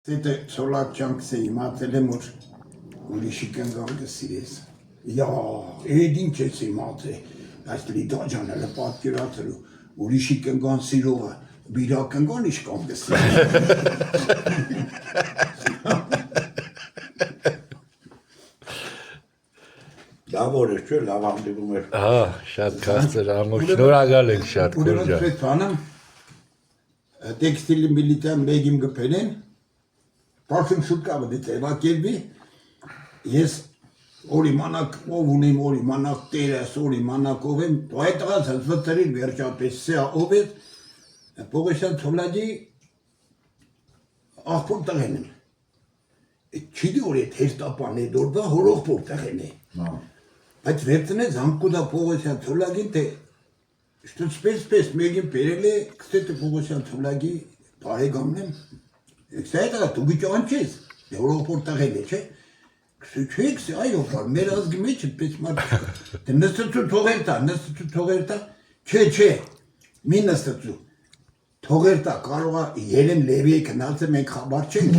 C'était sur la chance, il m'a appelé moi, où les chicanes de Siles. Ja, één keer iemand, als die daar zijn, een paar keer later, où les chicanes gaan Silova, wie daar kan gaan is kan de Լավ օր է, չէ՞, լավ հանդիպում էր։ Շատ քաղցր ամոք շնորհակալ ենք շատ Ուրեմն քուրջա։ Սվետլանը տեքստիլի միլիտան մեգիմ գպելեն, պարսում շուկավը դետևակերվի, ես օրի մանակ ով ունեմ, օրի մանակ տերես, օրի մանակ ով եմ, այդ աղաց վտրին վերջապես սեա ով է, Պողոսյան Թոլադի աղբոր տղեն եմ։ Չիդի որ էդ հեստապան է դորդա հորողբոր տղեն է։ Այդ վերցնեց Համկուդա Պողոսյան Թոլագին, թե что спец մեգին բերել է, կստետ Պողոսյան Թոլագի բարեգամն եմ, կստայտա դու գիճան չես, հորողբոր տղեն է, չէ։ Չեք, այո, մեր ազգի մեջ պես մարդ, դե նստեցու թողերտա, չէ, մի նստեցու, թողերտա կարող է երեմ լևի է կնացը մենք խաբար չենք,